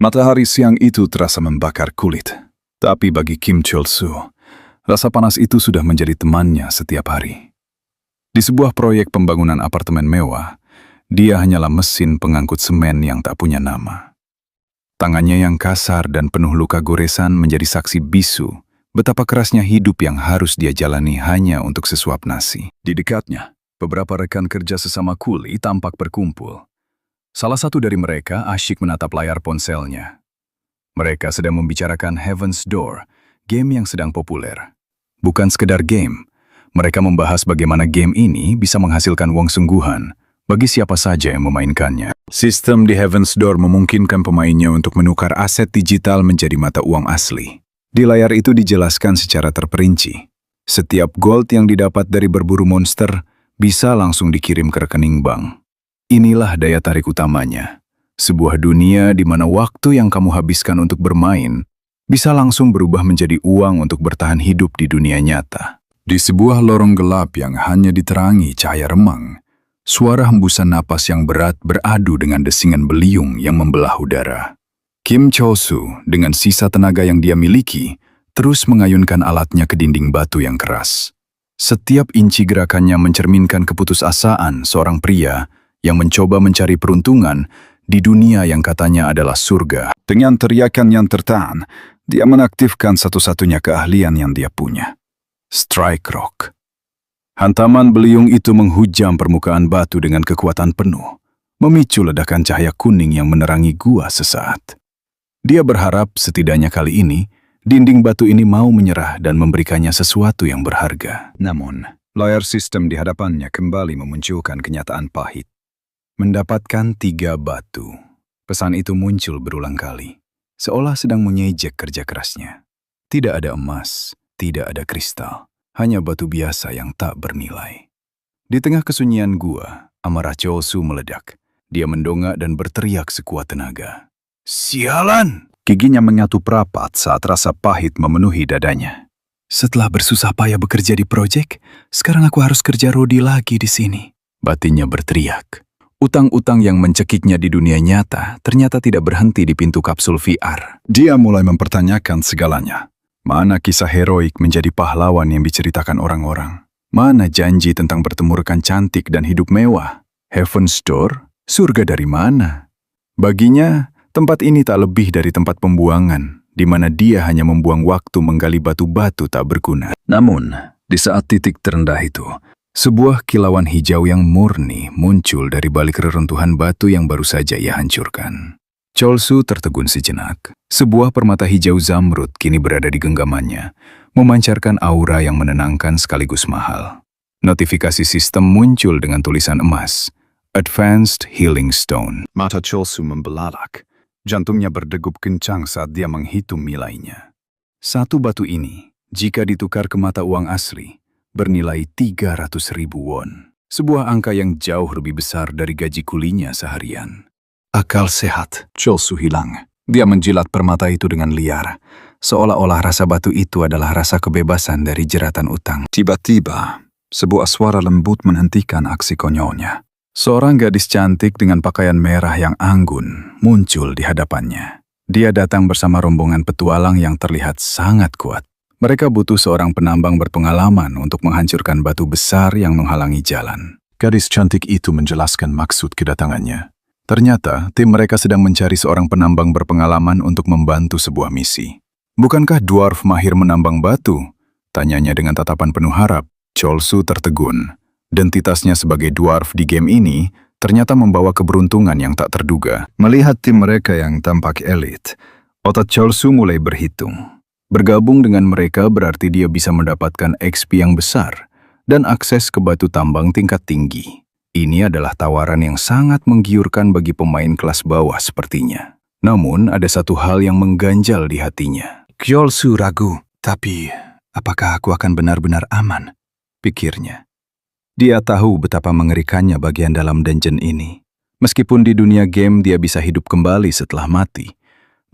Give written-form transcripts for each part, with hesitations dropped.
Matahari siang itu terasa membakar kulit. Tapi bagi Kim Chol-soo, rasa panas itu sudah menjadi temannya setiap hari. Di sebuah proyek pembangunan apartemen mewah, dia hanyalah mesin pengangkut semen yang tak punya nama. Tangannya yang kasar dan penuh luka goresan menjadi saksi bisu betapa kerasnya hidup yang harus dia jalani hanya untuk sesuap nasi. Di dekatnya, beberapa rekan kerja sesama kuli tampak berkumpul. Salah satu dari mereka asyik menatap layar ponselnya. Mereka sedang membicarakan Heaven's Door, game yang sedang populer. Bukan sekedar game, mereka membahas bagaimana game ini bisa menghasilkan uang sungguhan bagi siapa saja yang memainkannya. Sistem di Heaven's Door memungkinkan pemainnya untuk menukar aset digital menjadi mata uang asli. Di layar itu dijelaskan secara terperinci. Setiap gold yang didapat dari berburu monster bisa langsung dikirim ke rekening bank. Inilah daya tarik utamanya. Sebuah dunia di mana waktu yang kamu habiskan untuk bermain bisa langsung berubah menjadi uang untuk bertahan hidup di dunia nyata. Di sebuah lorong gelap yang hanya diterangi cahaya remang, suara hembusan napas yang berat beradu dengan desingan beliung yang membelah udara. Kim Chol-soo dengan sisa tenaga yang dia miliki terus mengayunkan alatnya ke dinding batu yang keras. Setiap inci gerakannya mencerminkan keputusasaan seorang pria yang mencoba mencari peruntungan di dunia yang katanya adalah surga. Dengan teriakan yang tertahan, dia menaktifkan satu-satunya keahlian yang dia punya. Strike Rock. Hantaman beliung itu menghujam permukaan batu dengan kekuatan penuh, memicu ledakan cahaya kuning yang menerangi gua sesaat. Dia berharap setidaknya kali ini, dinding batu ini mau menyerah dan memberikannya sesuatu yang berharga. Namun, layar sistem di hadapannya kembali memunculkan kenyataan pahit. Mendapatkan 3 batu. Pesan itu muncul berulang kali, seolah sedang mengejek kerja kerasnya. Tidak ada emas, tidak ada kristal, hanya batu biasa yang tak bernilai. Di tengah kesunyian gua, amarah Chol-soo meledak. Dia mendongak dan berteriak sekuat tenaga. Sialan! Giginya menyatu rapat saat rasa pahit memenuhi dadanya. Setelah bersusah payah bekerja di proyek, sekarang aku harus kerja rodi lagi di sini. Batinnya berteriak. Utang-utang yang mencekiknya di dunia nyata ternyata tidak berhenti di pintu kapsul VR. Dia mulai mempertanyakan segalanya. Mana kisah heroik menjadi pahlawan yang diceritakan orang-orang? Mana janji tentang bertemu rekan cantik dan hidup mewah? Heaven's Door? Surga dari mana? Baginya, tempat ini tak lebih dari tempat pembuangan, di mana dia hanya membuang waktu menggali batu-batu tak berguna. Namun, di saat titik terendah itu, sebuah kilauan hijau yang murni muncul dari balik reruntuhan batu yang baru saja ia hancurkan. Chol-soo tertegun sejenak. Sebuah permata hijau zamrud kini berada di genggamannya, memancarkan aura yang menenangkan sekaligus mahal. Notifikasi sistem muncul dengan tulisan emas, Advanced Healing Stone. Mata Chol-soo membelalak. Jantungnya berdegup kencang saat dia menghitung nilainya. Satu batu ini, jika ditukar ke mata uang asli, bernilai 300.000 won. Sebuah angka yang jauh lebih besar dari gaji kulinya seharian. Akal sehat, Chol-soo hilang. Dia menjilat permata itu dengan liar, seolah-olah rasa batu itu adalah rasa kebebasan dari jeratan utang. Tiba-tiba, sebuah suara lembut menghentikan aksi konyolnya. Seorang gadis cantik dengan pakaian merah yang anggun muncul di hadapannya. Dia datang bersama rombongan petualang yang terlihat sangat kuat. Mereka butuh seorang penambang berpengalaman untuk menghancurkan batu besar yang menghalangi jalan. Gadis cantik itu menjelaskan maksud kedatangannya. Ternyata, tim mereka sedang mencari seorang penambang berpengalaman untuk membantu sebuah misi. Bukankah dwarf mahir menambang batu? Tanyanya dengan tatapan penuh harap. Chol-soo tertegun. Identitasnya sebagai dwarf di game ini ternyata membawa keberuntungan yang tak terduga. Melihat tim mereka yang tampak elit, otak Chol-soo mulai berhitung. Bergabung dengan mereka berarti dia bisa mendapatkan XP yang besar dan akses ke batu tambang tingkat tinggi. Ini adalah tawaran yang sangat menggiurkan bagi pemain kelas bawah sepertinya. Namun, ada satu hal yang mengganjal di hatinya. Chol-soo ragu, tapi apakah aku akan benar-benar aman? Pikirnya. Dia tahu betapa mengerikannya bagian dalam dungeon ini. Meskipun di dunia game dia bisa hidup kembali setelah mati,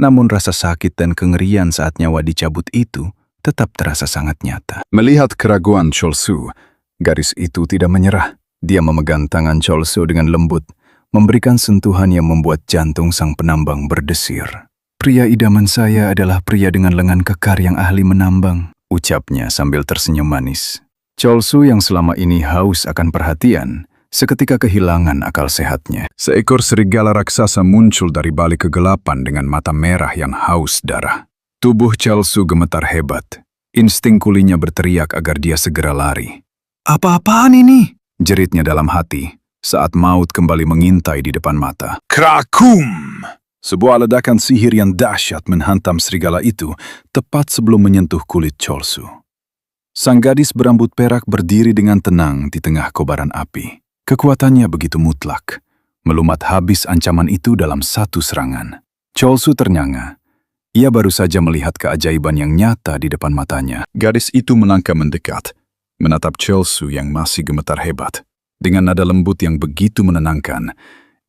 namun rasa sakit dan kengerian saat nyawa dicabut itu tetap terasa sangat nyata. Melihat keraguan Chol-soo, garis itu tidak menyerah. Dia memegang tangan Chol-soo dengan lembut, memberikan sentuhan yang membuat jantung sang penambang berdesir. Pria idaman saya adalah pria dengan lengan kekar yang ahli menambang, ucapnya sambil tersenyum manis. Cholsu yang selama ini haus akan perhatian, seketika kehilangan akal sehatnya. Seekor serigala raksasa muncul dari balik kegelapan dengan mata merah yang haus darah. Tubuh Cholsu gemetar hebat. Insting kulinya berteriak agar dia segera lari. "Apa-apaan ini?" jeritnya dalam hati saat maut kembali mengintai di depan mata. Krakum! Sebuah ledakan sihir yang dahsyat menghantam serigala itu tepat sebelum menyentuh kulit Cholsu. Sang gadis berambut perak berdiri dengan tenang di tengah kobaran api. Kekuatannya begitu mutlak, melumat habis ancaman itu dalam satu serangan. Cholsu ternyanga. Ia baru saja melihat keajaiban yang nyata di depan matanya. Gadis itu melangkah mendekat, menatap Cholsu yang masih gemetar hebat. Dengan nada lembut yang begitu menenangkan,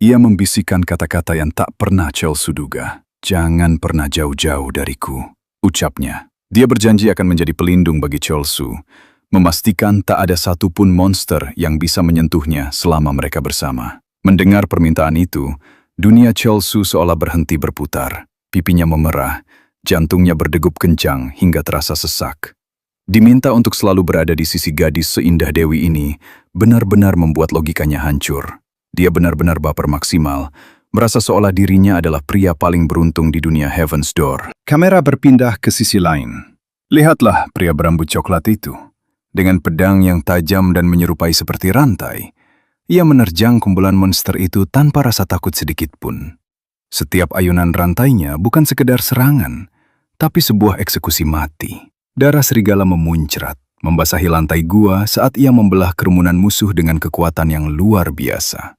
ia membisikkan kata-kata yang tak pernah Cholsu duga. "Jangan pernah jauh-jauh dariku," ucapnya. Dia berjanji akan menjadi pelindung bagi Cholsu, memastikan tak ada satupun monster yang bisa menyentuhnya selama mereka bersama. Mendengar permintaan itu, dunia Cholsu seolah berhenti berputar. Pipinya memerah, jantungnya berdegup kencang hingga terasa sesak. Diminta untuk selalu berada di sisi gadis seindah Dewi ini, benar-benar membuat logikanya hancur. Dia benar-benar baper maksimal, merasa seolah dirinya adalah pria paling beruntung di dunia Heaven's Door. Kamera berpindah ke sisi lain. Lihatlah pria berambut coklat itu. Dengan pedang yang tajam dan menyerupai seperti rantai, ia menerjang kumpulan monster itu tanpa rasa takut sedikit pun. Setiap ayunan rantainya bukan sekedar serangan, tapi sebuah eksekusi mati. Darah serigala memuncrat, membasahi lantai gua saat ia membelah kerumunan musuh dengan kekuatan yang luar biasa.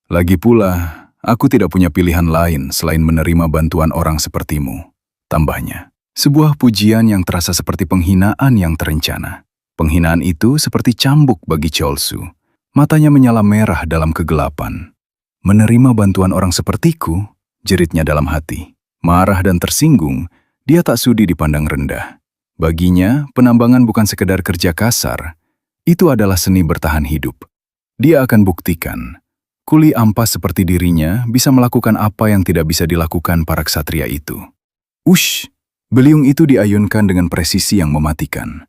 Lagi pula, aku tidak punya pilihan lain selain menerima bantuan orang sepertimu, tambahnya. Sebuah pujian yang terasa seperti penghinaan yang terencana. Penghinaan itu seperti cambuk bagi Cholsu. Matanya menyala merah dalam kegelapan. "Menerima bantuan orang sepertiku?" jeritnya dalam hati. Marah dan tersinggung, dia tak sudi dipandang rendah. Baginya, penambangan bukan sekedar kerja kasar. Itu adalah seni bertahan hidup. Dia akan buktikan. Kuli ampas seperti dirinya bisa melakukan apa yang tidak bisa dilakukan para ksatria itu. Ush! Beliung itu diayunkan dengan presisi yang mematikan.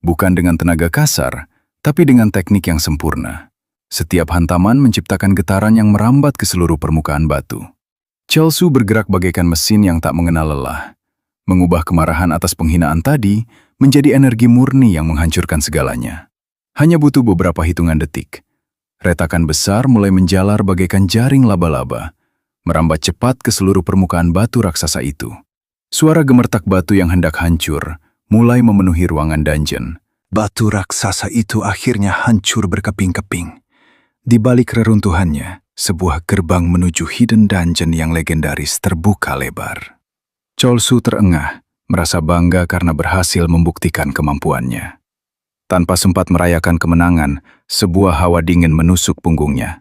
Bukan dengan tenaga kasar, tapi dengan teknik yang sempurna. Setiap hantaman menciptakan getaran yang merambat ke seluruh permukaan batu. Cholsu bergerak bagaikan mesin yang tak mengenal lelah. Mengubah kemarahan atas penghinaan tadi menjadi energi murni yang menghancurkan segalanya. Hanya butuh beberapa hitungan detik. Retakan besar mulai menjalar bagaikan jaring laba-laba, merambat cepat ke seluruh permukaan batu raksasa itu. Suara gemertak batu yang hendak hancur mulai memenuhi ruangan dungeon. Batu raksasa itu akhirnya hancur berkeping-keping. Di balik reruntuhannya, sebuah gerbang menuju hidden dungeon yang legendaris terbuka lebar. Cholsu terengah, merasa bangga karena berhasil membuktikan kemampuannya. Tanpa sempat merayakan kemenangan, sebuah hawa dingin menusuk punggungnya.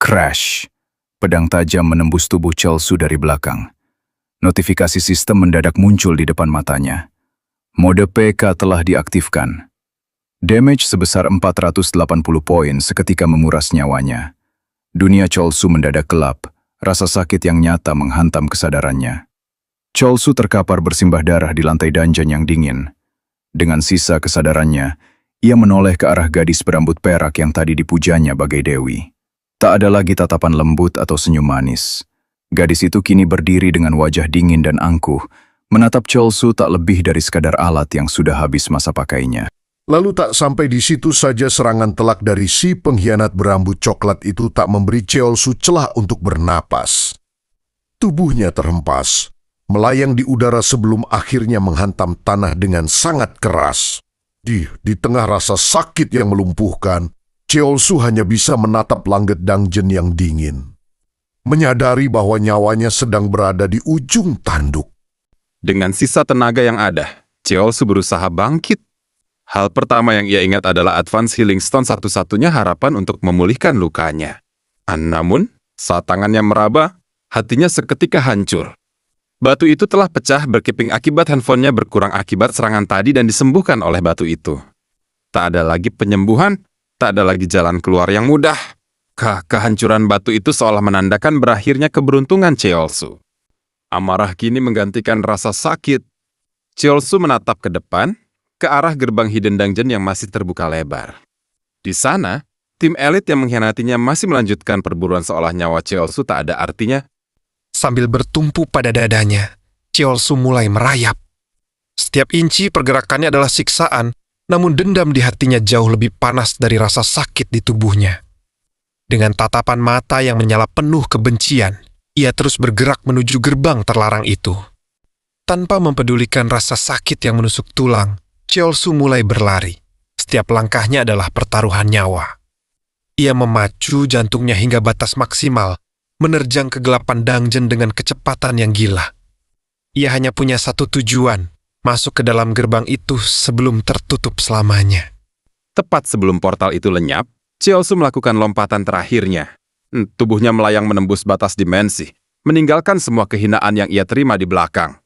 Crash! Pedang tajam menembus tubuh Cholsu dari belakang. Notifikasi sistem mendadak muncul di depan matanya. Mode PK telah diaktifkan. Damage sebesar 480 poin seketika menguras nyawanya. Dunia Cholsu mendadak gelap, rasa sakit yang nyata menghantam kesadarannya. Cholsu terkapar bersimbah darah di lantai dungeon yang dingin. Dengan sisa kesadarannya, ia menoleh ke arah gadis berambut perak yang tadi dipujanya bagai dewi. Tak ada lagi tatapan lembut atau senyum manis. Gadis itu kini berdiri dengan wajah dingin dan angkuh, menatap Cholsu tak lebih dari sekadar alat yang sudah habis masa pakainya. Lalu tak sampai di situ saja serangan telak dari si pengkhianat berambut coklat itu tak memberi Cholsu celah untuk bernapas. Tubuhnya terhempas, melayang di udara sebelum akhirnya menghantam tanah dengan sangat keras. Di tengah rasa sakit yang melumpuhkan, Cholsu hanya bisa menatap langit dungeon yang dingin. Menyadari bahwa nyawanya sedang berada di ujung tanduk. Dengan sisa tenaga yang ada, Cholsu berusaha bangkit. Hal pertama yang ia ingat adalah Advance Healing Stone, satu-satunya harapan untuk memulihkan lukanya. Namun, saat tangannya meraba, hatinya seketika hancur. Batu itu telah pecah berkeping akibat handphonenya berkurang akibat serangan tadi dan disembuhkan oleh batu itu. Tak ada lagi penyembuhan, tak ada lagi jalan keluar yang mudah. Kehancuran batu itu seolah menandakan berakhirnya keberuntungan Cholsu. Amarah kini menggantikan rasa sakit. Cheolsu menatap ke depan, ke arah gerbang Hidden Dungeon yang masih terbuka lebar. Di sana, tim elit yang mengkhianatinya masih melanjutkan perburuan seolah nyawa Cheolsu tak ada artinya. Sambil bertumpu pada dadanya, Cheolsu mulai merayap. Setiap inci pergerakannya adalah siksaan, namun dendam di hatinya jauh lebih panas dari rasa sakit di tubuhnya. Dengan tatapan mata yang menyala penuh kebencian, ia terus bergerak menuju gerbang terlarang itu. Tanpa mempedulikan rasa sakit yang menusuk tulang, Cheolsu mulai berlari. Setiap langkahnya adalah pertaruhan nyawa. Ia memacu jantungnya hingga batas maksimal, menerjang kegelapan dungeon dengan kecepatan yang gila. Ia hanya punya satu tujuan, masuk ke dalam gerbang itu sebelum tertutup selamanya. Tepat sebelum portal itu lenyap, Cheolsu melakukan lompatan terakhirnya. Tubuhnya melayang menembus batas dimensi, meninggalkan semua kehinaan yang ia terima di belakang.